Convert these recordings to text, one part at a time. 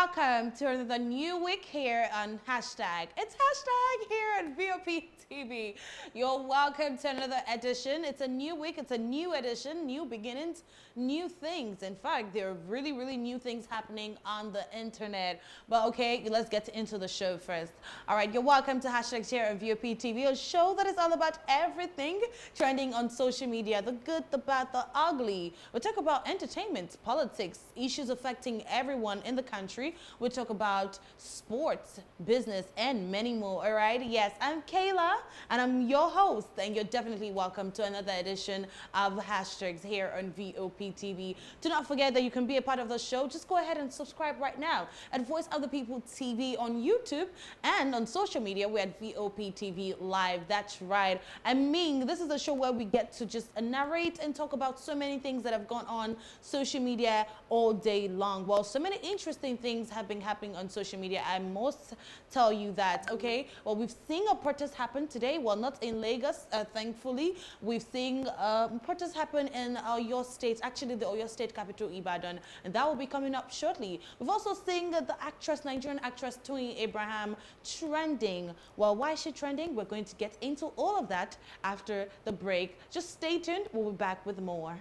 welcome to the new week here on hashtag. It's hashtag here at VOP TV. You're welcome to another edition. It's a new week, it's a new edition, new beginnings, new things. In fact, there are really new things happening on the internet. But okay, let's get into the show first. All right, you're welcome to hashtag here at VOP TV, a show that is all about everything trending on social media, the good, the bad, the ugly. We talk about entertainment, politics, issues affecting everyone in the country. We talk about sports, business, and many more. All right. Yes, I'm Kayla, and I'm your host, and you're definitely welcome to another edition of hashtags here on VOP TV. Do not forget that you can be a part of the show. Just go ahead and subscribe right now at Voice of the People TV on YouTube, and on social media we're at VOP TV Live. That's right. I mean, this is a show where we get to just narrate and talk about so many things that have gone on social media all day long. Well, so many interesting things have been happening on social media. I must tell you that, okay? Well, we've seen a protest happen today. Well, not in Lagos, thankfully. We've seen protests happen in Oyo State, actually the Oyo State capital, Ibadan, and that will be coming up shortly. We've also seen the Nigerian actress Toyin Abraham trending. Well, why is she trending? We're going to get into all of that after the break. Just stay tuned. We'll be back with more.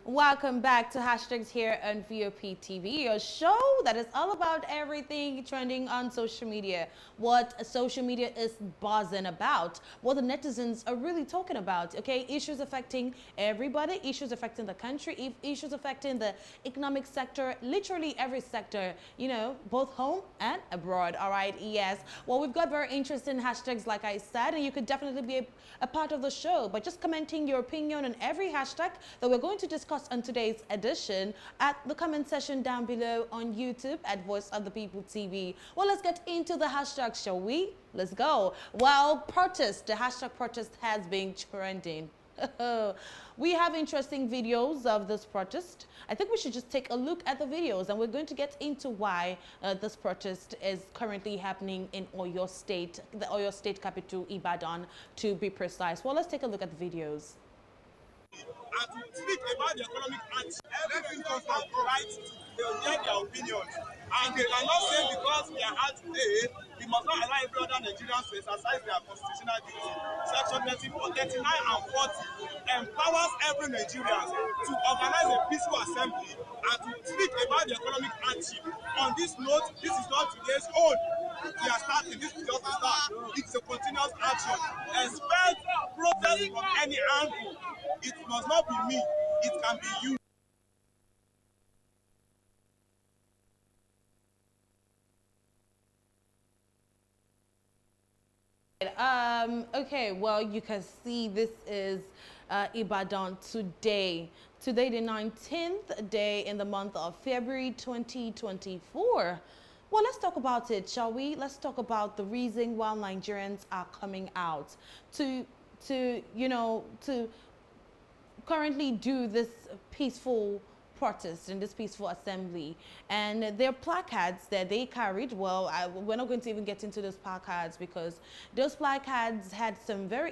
Welcome back to hashtags here on VOP TV, a show that is all about everything trending on social media, what social media is buzzing about, what the netizens are really talking about, okay? Issues affecting everybody, issues affecting the country, issues affecting the economic sector, literally every sector, you know, both home and abroad, all right? Yes. Well, we've got very interesting hashtags, like I said, and you could definitely be a part of the show by just commenting your opinion on every hashtag that we're going to discuss on today's edition at the comment section down below on YouTube at Voice of the People TV. Well, let's get into the hashtag, shall we? Let's go. Well, protest, the hashtag protest has been trending. We have interesting videos of this protest. I think we should just take a look at the videos, and we're going to get into why this protest is currently happening in Oyo State, the Oyo State capital, Ibadan, to be precise. Well, let's take a look at the videos. And to speak about the economic act, every comes from right to get their opinions. And they cannot say because we are out today, we must not allow every other Nigerians to exercise their constitutional duty. Section 34, 39 and 40 empowers every Nigerian to organize a peaceful assembly and to speak about the economic hardship. On this note, this is not today's own. We are starting, this is just a start. It's a continuous action. Expect protest from any angle. It must not be me, it can be you. Okay, well, you can see this is Ibadan today. Today, the 19th day in the month of February 2024. Well, let's talk about it, shall we? Let's talk about the reason why Nigerians are coming out to currently do this peaceful protest in this peaceful assembly, and their placards that they carried, well, we're not going to even get into those placards because those placards had some very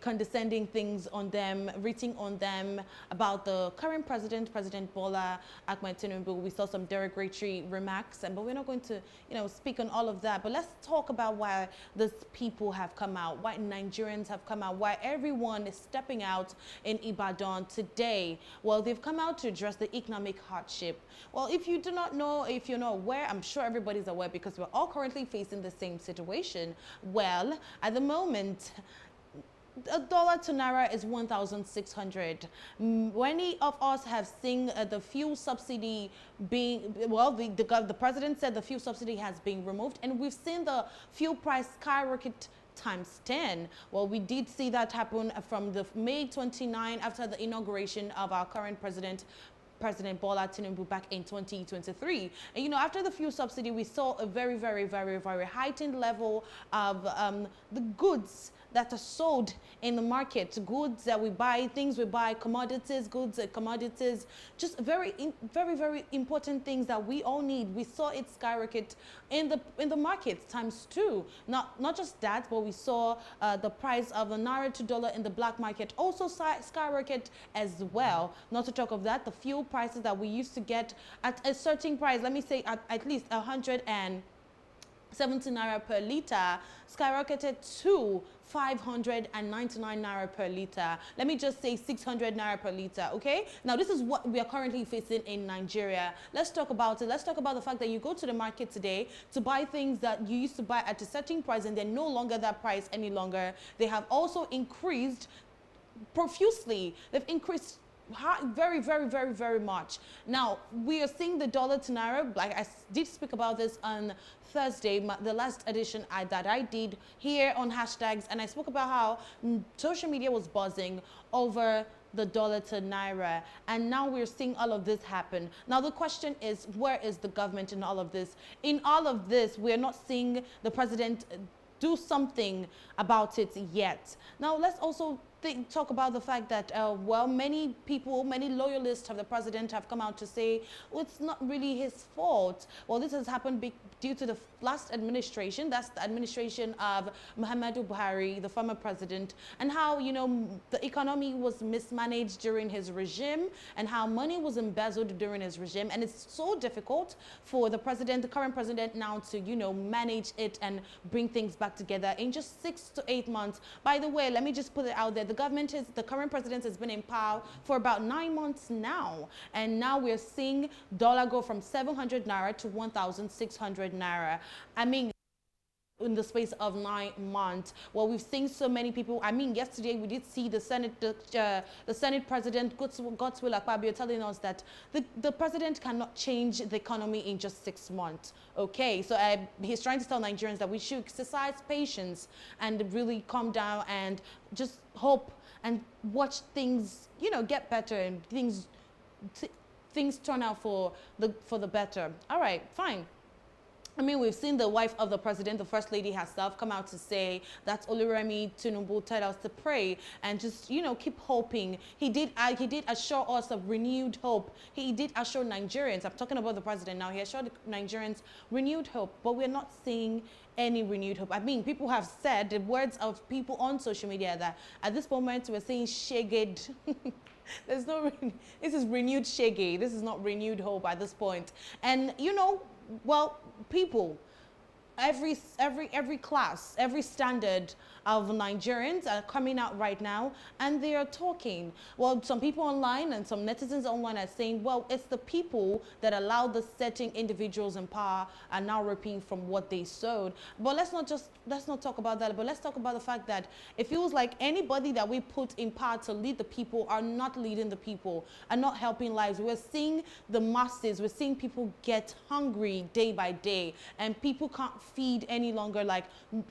condescending things on them, written on them about the current president, President Bola Ahmed Tinubu. We saw some derogatory remarks, but we're not going to, speak on all of that. But let's talk about why these people have come out, why Nigerians have come out, why everyone is stepping out in Ibadan today. Well, they've come out to address the economic hardship. Well, if you do not know, if you're not aware, I'm sure everybody's aware because we're all currently facing the same situation. Well, at the moment, a dollar to naira is 1,600. Many of us have seen the fuel subsidy being, well, the president said the fuel subsidy has been removed, and we've seen the fuel price skyrocket times 10. Well, we did see that happen from the May 29 after the inauguration of our current President Bola Tinubu back in 2023. And after the fuel subsidy, we saw a very heightened level of the goods that are sold in the market, goods that we buy, things we buy, commodities, goods and commodities, just very, very important things that we all need. We saw it skyrocket in the market ×2. Not just that, but we saw the price of the naira to dollar in the black market also skyrocket as well. Not to talk of that, the fuel prices that we used to get at a certain price, let me say at least 170 naira per liter, skyrocketed to 599 naira per liter. Let me just say 600 naira per liter, okay? Now, this is what we are currently facing in Nigeria. Let's talk about it. Let's talk about the fact that you go to the market today to buy things that you used to buy at a certain price, and they're no longer that price any longer. They have also increased profusely. They've increased very much. Now, we are seeing the dollar to naira, like I did speak about this on Thursday, the last edition that I did here on hashtags, and I spoke about how social media was buzzing over the dollar to naira, and now we're seeing all of this happen. Now the question is, where is the government in all of this? In all of this, we're not seeing the president do something about it yet. Now let's also talk about the fact that, well, many people, many loyalists of the president have come out to say, well, it's not really his fault. Well, this has happened due to the last administration. That's the administration of Muhammadu Buhari, the former president, and how, you know, the economy was mismanaged during his regime and how money was embezzled during his regime. And it's so difficult for the president, the current president now to, you know, manage it and bring things back together in just 6 to 8 months. By the way, let me just put it out there. The current president has been in power for about 9 months now. And now we're seeing dollar go from 700 naira to 1,600 naira. I mean, in the space of 9 months. Well, we've seen so many people. I mean, yesterday we did see the Senate President Godswill Akpabio telling us that the president cannot change the economy in just 6 months. Okay, so he's trying to tell Nigerians that we should exercise patience and really calm down and just hope and watch things, you know, get better and things turn out for the better. All right, fine. I mean, we've seen the wife of the president, the first lady herself, come out to say that Oluremi Tinubu told us to pray and just, you know, keep hoping. He did assure us of renewed hope. He did assure Nigerians, I'm talking about the president now, he assured Nigerians renewed hope, but we're not seeing any renewed hope. I mean, people have said, the words of people on social media, that at this moment we're saying shaged. This is renewed shaggy. This is not renewed hope at this point. And, you know, well, people, every class, every standard of Nigerians are coming out right now and they are talking. Well, some people online and some netizens online are saying, well, it's the people that allow the certain individuals in power are now reaping from what they sowed. But let's not talk about that, but let's talk about the fact that it feels like anybody that we put in power to lead the people are not leading the people, are not helping lives. We're seeing the masses, we're seeing people get hungry day by day, and people can't feed any longer. Like,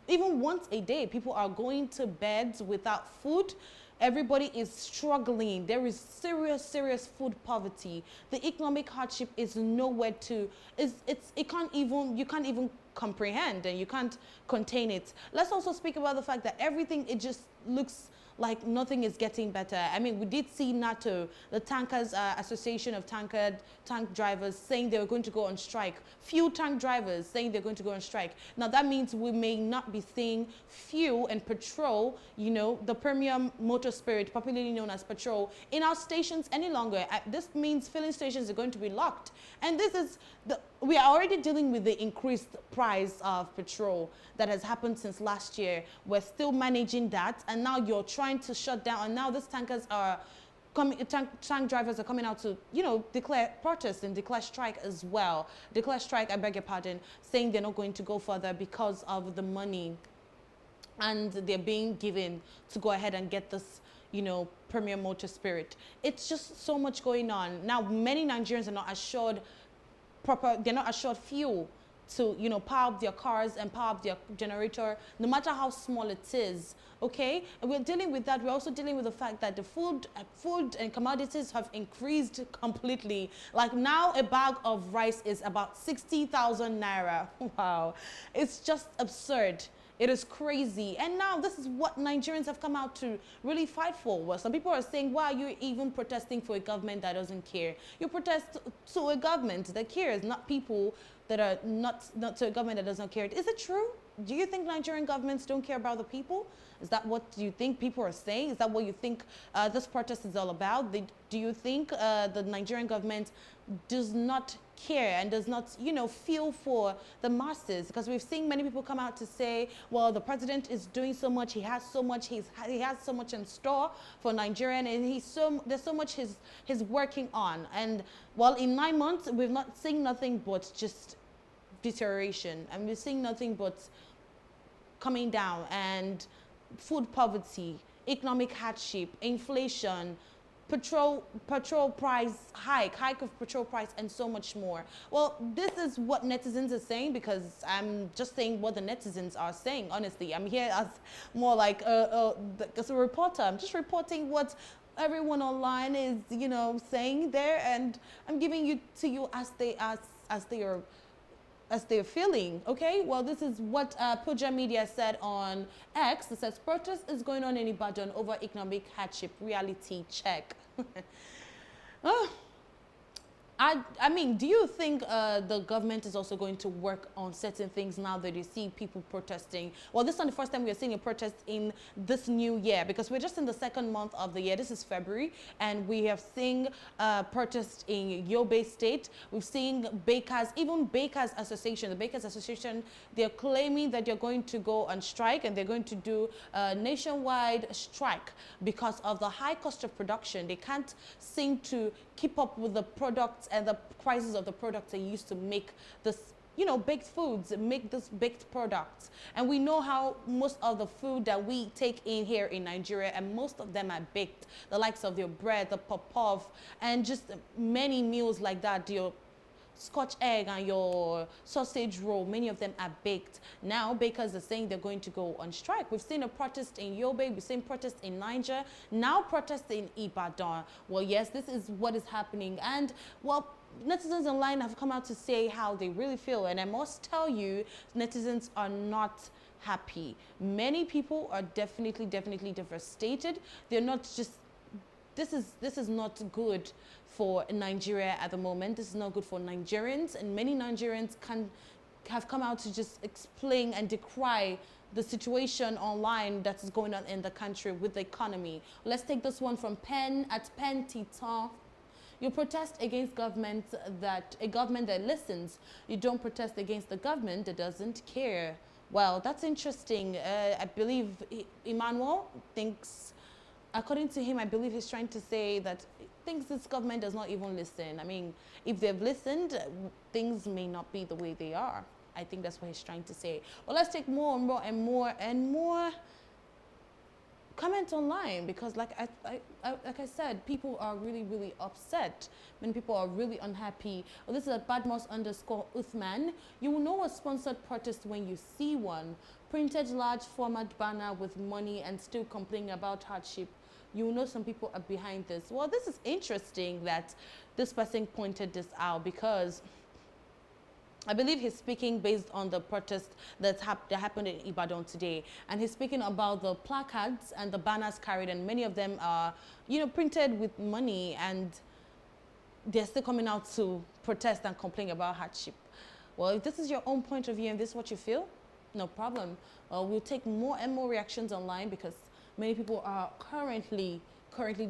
even once a day, people are going to bed without food. Everybody is struggling. There is serious food poverty. The economic hardship is nowhere to, you can't even comprehend, and you can't contain it. Let's also speak about the fact that everything, it just looks like nothing is getting better. I mean, we did see NATO, the Tankers Association of Tank Drivers, saying they were going to go on strike. Few tank drivers saying they're going to go on strike. Now, that means we may not be seeing fuel and petrol, you know, the premium motor spirit, popularly known as petrol, in our stations any longer. This means filling stations are going to be locked. And this is we are already dealing with the increased price of petrol that has happened since last year. We're still managing that, and now you're trying to shut down, and now these tankers are coming, tank drivers are coming out to, you know, declare protest and declare strike as well. Declare strike, I beg your pardon, saying they're not going to go further because of the money and they're being given to go ahead and get this, you know, premium motor spirit. It's just so much going on. Now, many Nigerians are not assured they're not assured fuel to, you know, power up their cars and power up their generator, no matter how small it is, okay? And we're dealing with that. We're also dealing with the fact that the food and commodities have increased completely. Like, now a bag of rice is about 60,000 naira. Wow. It's just absurd. It is crazy. And now this is what Nigerians have come out to really fight for. Well, some people are saying, why are you even protesting for a government that doesn't care? You protest to a government that cares, not people that are not to a government that doesn't care. Is it true? Do you think Nigerian governments don't care about the people? Is that what you think people are saying? Is that what you think this protest is all about? Do you think the Nigerian government does not care and does not, you know, feel for the masses? Because we've seen many people come out to say, well, the president is doing so much, he has so much, he has so much in store for Nigeria, and there's so much he's working on. And well, in 9 months, we've not seen nothing but just deterioration, and we're seeing nothing but coming down, and food poverty, economic hardship, inflation, petrol price hike of petrol price, and so much more. Well, this is what netizens are saying, because I'm just saying what the netizens are saying. Honestly, I'm here as more like as a reporter. I'm just reporting what everyone online is, you know, saying there, and I'm giving you to you as they're feeling. Okay, well, this is what Puja Media said on X. It says protest is going on in Ibadan over economic hardship. Reality check. Oh, I mean, do you think the government is also going to work on certain things now that you see people protesting? Well, this is not the first time we are seeing a protest in this new year, because we're just in the second month of the year. This is February, and we have seen protests in Yobe State. We've seen bakers, even Bakers Association, the Bakers Association, they're claiming that they're going to go on strike, and they're going to do a nationwide strike because of the high cost of production. They can't seem to keep up with the products and the prices of the products they used to make this, you know, baked foods, make this baked products. And we know how most of the food that we take in here in Nigeria, and most of them are baked, the likes of your bread, the pop-off, and just many meals like that, your Scotch egg and your sausage roll, many of them are baked. Now bakers are saying they're going to go on strike. We've seen a protest in Yobe, we've seen protests in Niger, now protests in Ibadan. Well, yes, this is what is happening. And well, netizens online have come out to say how they really feel, and I must tell you, netizens are not happy. Many people are definitely devastated. They're not just, this is not good for Nigeria at the moment. This is not good for Nigerians, and many Nigerians have come out to just explain and decry the situation online that is going on in the country with the economy. Let's take this one from Pen at Pen Titan. You protest against a government that listens. You don't protest against the government that doesn't care. Well, that's interesting. I believe Emmanuel thinks, according to him, I believe he's trying to say that he thinks this government does not even listen. I mean, if they've listened, things may not be the way they are. I think that's what he's trying to say. Well, let's take more and more comment online, because like I said, people are really upset. Many people are really unhappy. Well, this is at Badmos_Uthman. You will know a sponsored protest when you see one. Printed large format banner with money and still complaining about hardship. You will know some people are behind this. Well, this is interesting that this person pointed this out, because I believe he's speaking based on the protest that happened in Ibadan today. And he's speaking about the placards and the banners carried, and many of them are, you know, printed with money, and they're still coming out to protest and complain about hardship. Well, if this is your own point of view and this is what you feel, no problem. We'll take more and more reactions online, because many people are currently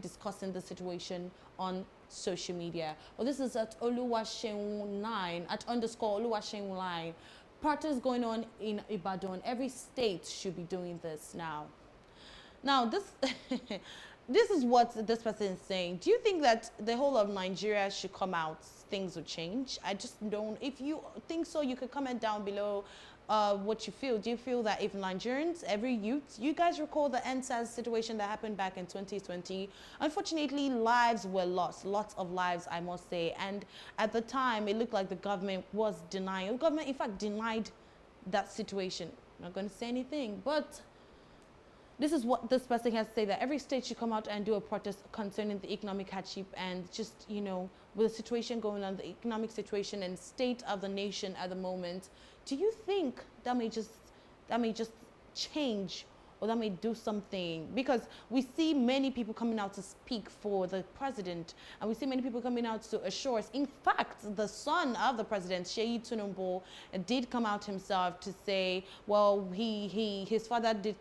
discussing the situation on social media. Well, this is at Oluwaseun9 at _Oluwaseun9. Protests going on in Ibadan. Every state should be doing this now. Now, this this is what this person is saying. Do you think that the whole of Nigeria should come out? Things will change? I just don't. If you think so, you could comment down below what you feel. Do you feel that if Nigerians, every youth, you guys recall the NSAS situation that happened back in 2020? Unfortunately, lives were lost, lots of lives, I must say. And at the time, it looked like the government was denying. The government, in fact, denied that situation. I'm not going to say anything, but this is what this person has to say, that every state should come out and do a protest concerning the economic hardship, and just, you know, with the situation going on, the economic situation and state of the nation at the moment. Do you think that may just change or that may do something, because we see many people coming out to speak for the president, and we see many people coming out to assure us. In fact, the son of the president, Seyi Tinubu, did come out himself to say, well, his father did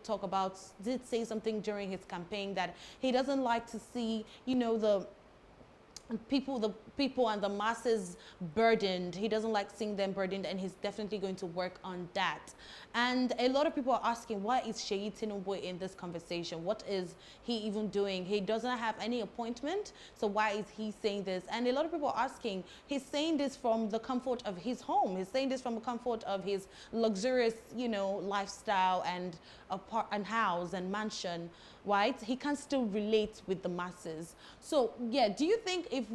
say something during his campaign that he doesn't like to see, you know, the people and the masses burdened. He doesn't like seeing them burdened, and he's definitely going to work on that. And a lot of people are asking, why is Seyi Tinubu in this conversation? What is he even doing? He doesn't have any appointment, so why is he saying this? And a lot of people are asking, he's saying this from the comfort of his home. He's saying this from the comfort of his luxurious, you know, lifestyle and house and mansion, right? He can still relate with the masses. So yeah, do you think if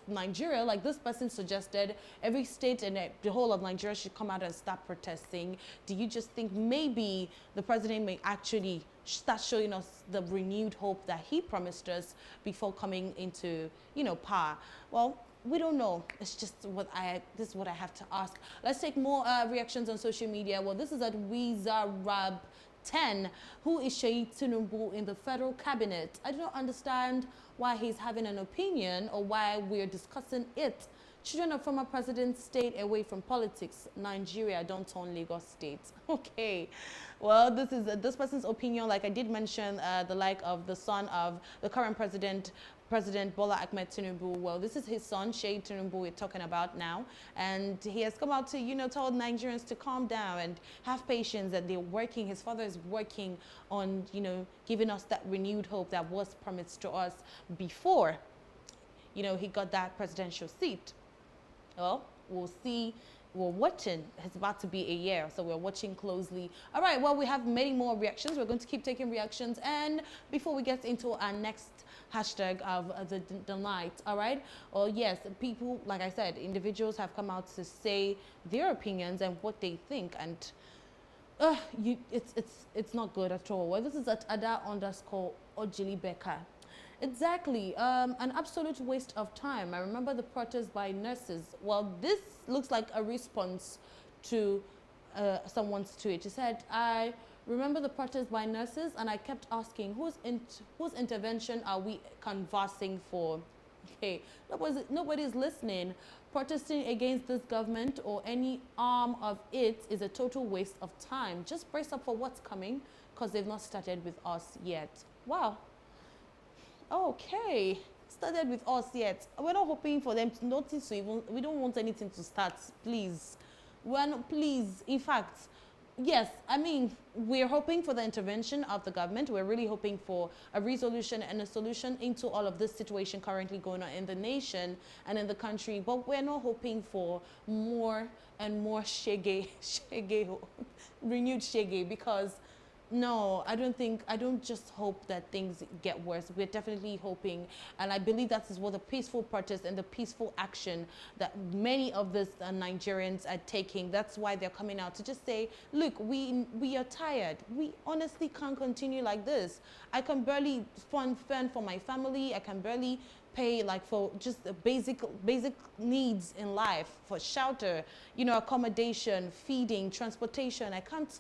Nigeria, like this person suggested, every state and the whole of Nigeria should come out and start protesting, do you just think maybe the president may actually start showing us the renewed hope that he promised us before coming into, you know, power? Well, we don't know. It's just this is what I have to ask. Let's take more reactions on social media. Well, this is at Wizarab10. Who is Seyi Tinubu in the federal cabinet? I do not understand why he's having an opinion or why we're discussing it. Children of former presidents stayed away from politics. Nigeria, don't turn Lagos State. Okay. Well, this is this person's opinion. Like I did mention, the like of the son of the current President Bola Ahmed Tinubu. Well, this is his son, Seyi Tinubu, we're talking about now. And he has come out to, you know, tell Nigerians to calm down and have patience, that they're working. His father is working on, you know, giving us that renewed hope that was promised to us before, you know, he got that presidential seat. Well, we'll see. We're watching. It's about to be a year, so we're watching closely. All right, well, we have many more reactions. We're going to keep taking reactions. And before we get into our next hashtag of the night, all right? Well, yes, people, like I said, individuals have come out to say their opinions and what they think. And it's not good at all. Well, this is at Ada_Ojilibeka. Exactly, an absolute waste of time. I remember the protest by nurses. Well, this looks like a response to someone's tweet. She said, I remember the protest by nurses, and I kept asking, whose intervention are we conversing for? Okay, nobody's listening. Protesting against this government or any arm of it is a total waste of time. Just brace up for what's coming, because they've not started with us yet. Wow. Okay, started with us yet. We're not hoping for them to notice. We don't want anything to start, please. Please, in fact, yes, I mean, we're hoping for the intervention of the government. We're really hoping for a resolution and a solution into all of this situation currently going on in the nation and in the country. But we're not hoping for more and more renewed shege, because no, I don't just hope that things get worse. We're definitely hoping, and I believe that is what the peaceful protest and the peaceful action that many of these Nigerians are taking. That's why they're coming out to just say, look, we are tired. We honestly can't continue like this. I can barely fend for my family. I can barely pay like for just the basic needs in life, for shelter, you know, accommodation, feeding, transportation. I can't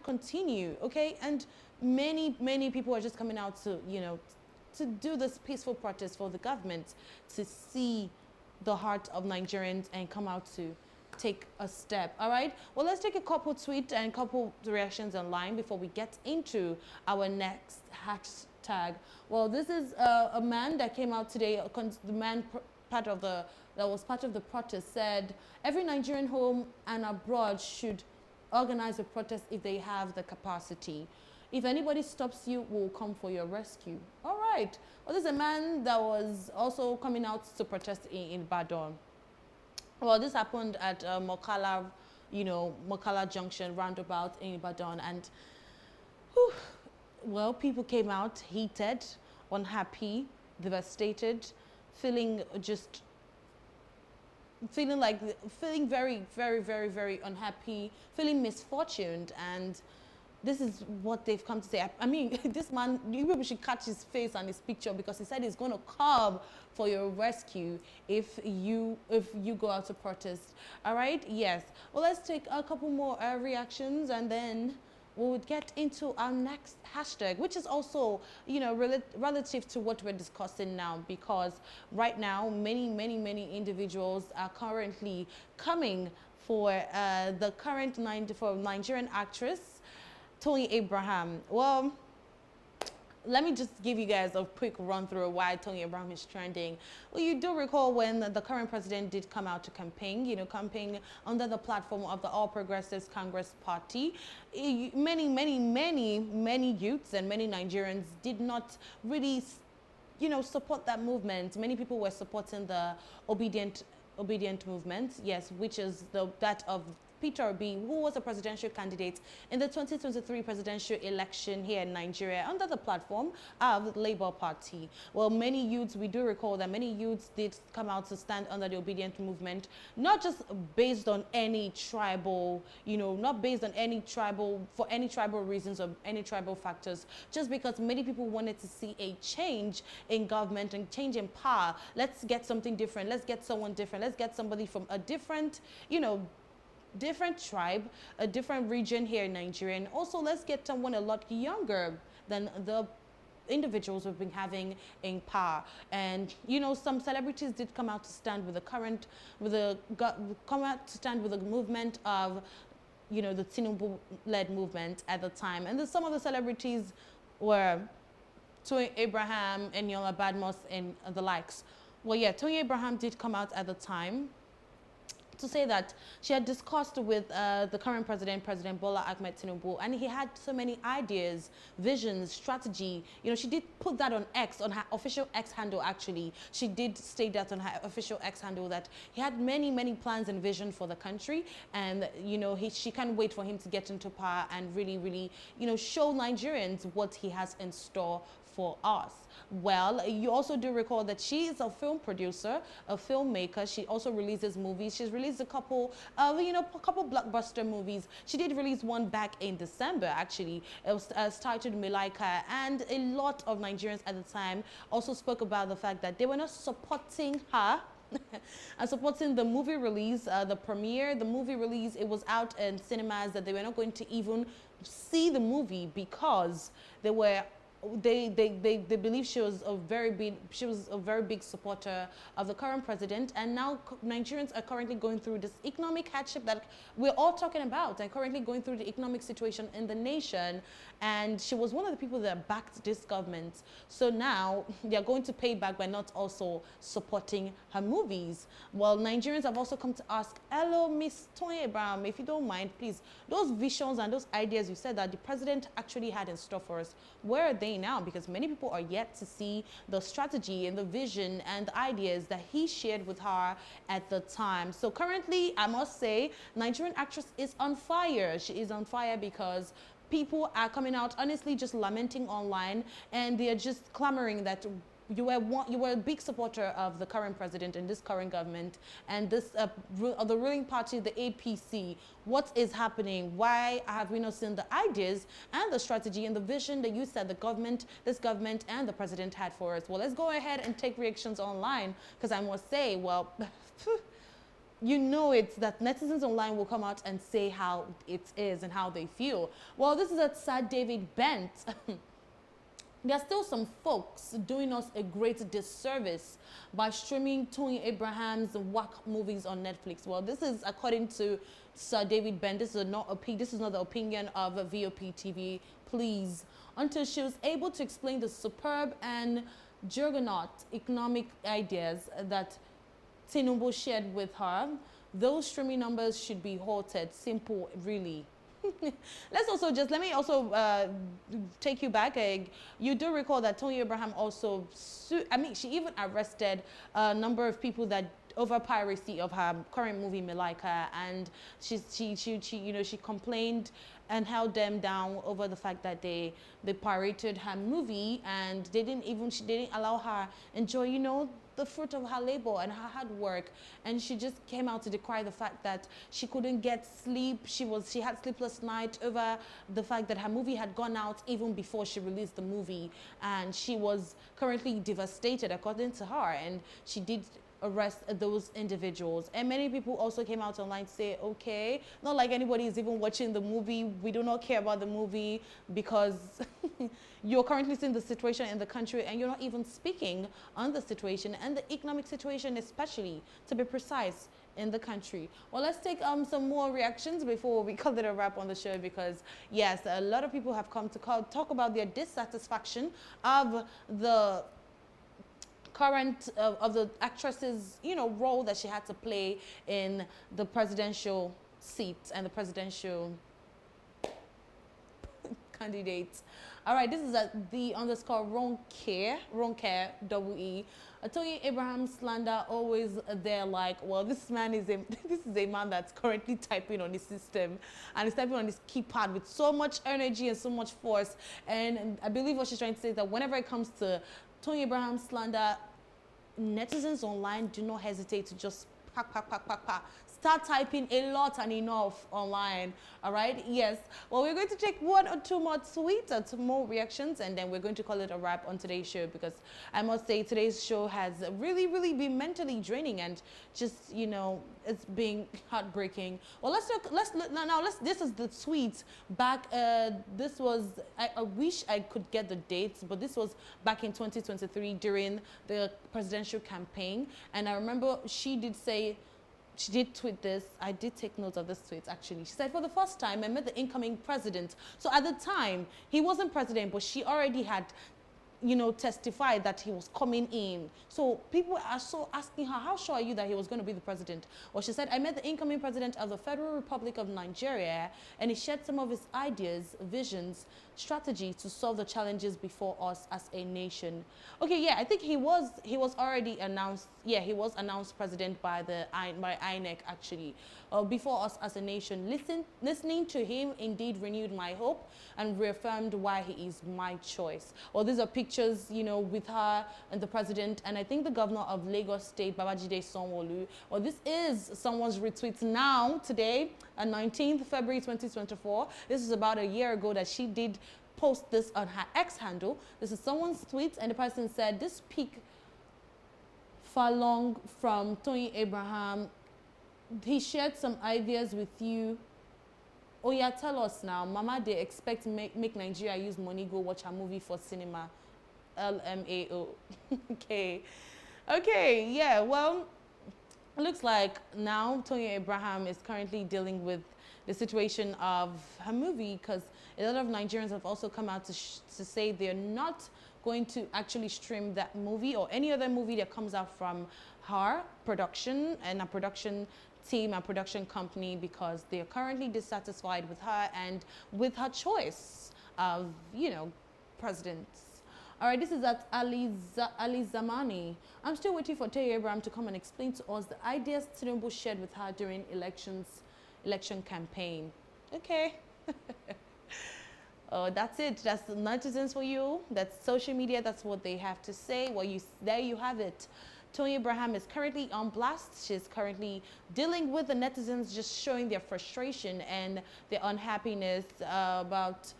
continue, okay? And many people are just coming out to, you know, to do this peaceful protest for the government, to see the heart of Nigerians and come out to take a step. All right, well, let's take a couple tweets and a couple reactions online before we get into our next hashtag. Well, this is a man that came out today. The man that was part of the protest said every Nigerian home and abroad should organize a protest if they have the capacity. If anybody stops you, we'll come for your rescue. All right. Well, there's a man that was also coming out to protest in Badon. Well, this happened at Mokala, you know, Mokala Junction roundabout in Ibadan, and whew, well, people came out heated, unhappy, devastated, feeling very, very, very, very unhappy, feeling misfortuned. And this is what they've come to say. I mean, this man, you people should catch his face and his picture, because he said he's going to come for your rescue if you go out to protest. All right, yes. Well, let's take a couple more reactions, and then we would get into our next hashtag, which is also, relative to what we're discussing now, because right now, many individuals are currently coming for the current Nigerian actress, Tony Abraham. Well, let me just give you guys a quick run through why Tony Abraham is trending. Well, you do recall when the current president did come out to campaign, campaign under the platform of the All Progressives Congress Party. Many youths and many Nigerians did not really, support that movement. Many people were supporting the obedient movement, yes, which is that of Peter Obi, who was a presidential candidate in the 2023 presidential election here in Nigeria under the platform of the Labour Party. Well, we do recall that many youths did come out to stand under the obedient movement, not just based on any tribal, for any tribal reasons or any tribal factors, just because many people wanted to see a change in government and change in power. Let's get something different. Let's get someone different. Let's get somebody from a different, different tribe, a different region here in Nigeria, and also let's get someone a lot younger than the individuals we've been having in power. And some celebrities did come out to stand with the movement of the Tinubu-led movement at the time. And some of the celebrities were Tony Abraham, Eniola Badmos, and the likes. Well, yeah, Tony Abraham did come out at the time to say that she had discussed with the current President Bola Ahmed Tinubu, and he had so many ideas, visions, strategy. She did put that on X, on her official X handle, actually. She did state that on her official X handle, that he had many plans and vision for the country, and, she can't wait for him to get into power and really, show Nigerians what he has in store for us. Well, you also do recall that she is a film producer, a filmmaker. She also releases movies. She's released a couple blockbuster movies. She did release one back in December, actually. It was titled Milaika, and a lot of Nigerians at the time also spoke about the fact that they were not supporting her and supporting the movie release, the premiere, the movie release. It was out in cinemas, that they were not going to even see the movie because they believe she was a very big supporter of the current president. And now Nigerians are currently going through this economic hardship that we're all talking about, and currently going through the economic situation in the nation. And she was one of the people that backed this government. So now they're going to pay back by not also supporting her movies. Well, Nigerians have also come to ask, hello, Miss Tony Abraham, if you don't mind, please, those visions and those ideas you said that the president actually had in store for us, where are they now? Because many people are yet to see the strategy and the vision and the ideas that he shared with her at the time. So currently, I must say, Nigerian actress is on fire. She is on fire because people are coming out, honestly, just lamenting online, and they are just clamoring that you were a big supporter of the current president and this current government and this of the ruling party, the APC. What is happening? Why have we not seen the ideas and the strategy and the vision that you said this government and the president had for us? Well, let's go ahead and take reactions online, because I must say, well, it's that netizens online will come out and say how it is and how they feel. Well, this is at Sir David Bent. There are still some folks doing us a great disservice by streaming Tony Abraham's whack movies on Netflix. Well, this is according to Sir David Bent. This is not the opinion of a VOP TV. Please, until she was able to explain the superb and juggernaut economic ideas that Tinubu shared with her, those streaming numbers should be halted. Simple, really. Let me also take you back. You do recall that Tony Abraham also she even arrested a number of people that over piracy of her current movie Milaika, and she complained and held them down over the fact that they pirated her movie, and she didn't allow her enjoy the fruit of her labor and her hard work. And she just came out to decry the fact that she couldn't get sleep. She had sleepless night over the fact that her movie had gone out even before she released the movie, and she was currently devastated, according to her. And she did arrest those individuals. And many people also came out online to say, okay, not like anybody is even watching the movie. We do not care about the movie because you're currently seeing the situation in the country and you're not even speaking on the situation and the economic situation, especially, to be precise, in the country. Well, let's take some more reactions before we call it a wrap on the show, because yes, a lot of people have come to talk about their dissatisfaction of the current of the actress's, you know, role that she had to play in the presidential seat and the presidential candidates. All right, this is at the underscore Ronke double E. Tony Abraham slander always there, like, well, this man is this is a man that's currently typing on his system and he's typing on his keypad with so much energy and so much force. And I believe what she's trying to say is that whenever it comes to Tony Abraham slander, netizens online do not hesitate to just pack. Start typing a lot and enough online. All right, yes. Well, we're going to take one or two more tweets or two more reactions, and then we're going to call it a wrap on today's show, because I must say today's show has really been mentally draining and just, you know, it's being heartbreaking. Well, this is the tweet back. This was, I wish I could get the dates, but this was back in 2023 during the presidential campaign, and I remember she did tweet this. I did take notes of this tweet, actually. She said, for the first time, I met the incoming president. So at the time, he wasn't president, but she already had, you know, testified that he was coming in. So people are so asking her, how sure are you that he was going to be the president? Well, she said, I met the incoming president of the Federal Republic of Nigeria, and he shared some of his ideas, visions, strategy to solve the challenges before us as a nation. Okay, yeah, I think he was already announced. Yeah, he was announced president by INEC, actually, before us as a nation. Listening to him indeed renewed my hope and reaffirmed why he is my choice. Well, these are pictures, you know, with her and the president, and I think the governor of Lagos State, Babajide Sanwo-Olu. Well, this is someone's retweet now, today, on 19th February 2024. This is about a year ago that she did post this on her X handle. This is someone's tweet, and the person said, this peak far long from Tony Abraham. He shared some ideas with you. Oh yeah, tell us now. Mama, they expect make Nigeria use money, go watch a movie for cinema. LMAO. Okay, yeah, well, it looks like now Tony Abraham is currently dealing with the situation of her movie, because a lot of Nigerians have also come out to say they're not going to actually stream that movie or any other movie that comes out from her production and a production team, a production company, because they're currently dissatisfied with her and with her choice of, you know, presidents. All right, this is at Ali Zamani. I'm still waiting for Tony Abraham to come and explain to us the ideas Tinubu shared with her during election campaign. Okay. Oh, that's it. That's the netizens for you. That's social media. That's what they have to say. Well, there you have it. Tony Abraham is currently on blast. She's currently dealing with the netizens, just showing their frustration and their unhappiness about,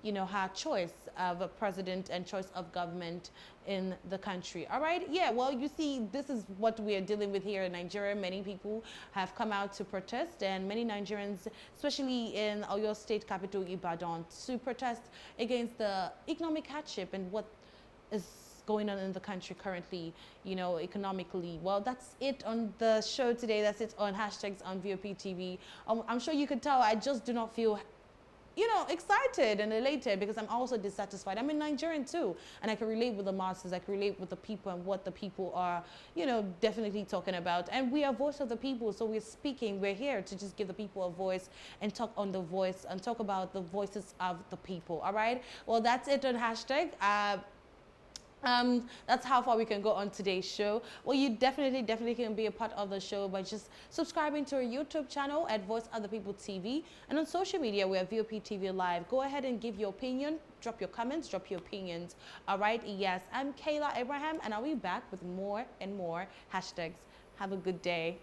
you know, her choice of a president and choice of government in the country. All right, yeah, well, you see, this is what we are dealing with here in Nigeria. Many people have come out to protest, and many Nigerians, especially in Oyo State capital, Ibadan, to protest against the economic hardship and what is going on in the country currently, you know, economically. Well, that's it on the show today. That's it on hashtags on VOP TV. I'm sure you could tell I just do not feel, you know, excited and elated, because I'm also dissatisfied. I'm a Nigerian too, and I can relate with the masses. I can relate with the people and what the people are, you know, definitely talking about. And we are voice of the people, so we're speaking. We're here to just give the people a voice and talk on the voice and talk about the voices of the people. All right. Well, that's it on hashtag. That's how far we can go on today's show. Well, you definitely can be a part of the show by just subscribing to our YouTube channel at Voice of the People TV, and on social media we are VOP TV Live. Go ahead and give your opinion, drop your comments, drop your opinions. All right, yes, I'm Kayla Abraham, and I'll be back with more and more hashtags. Have a good day.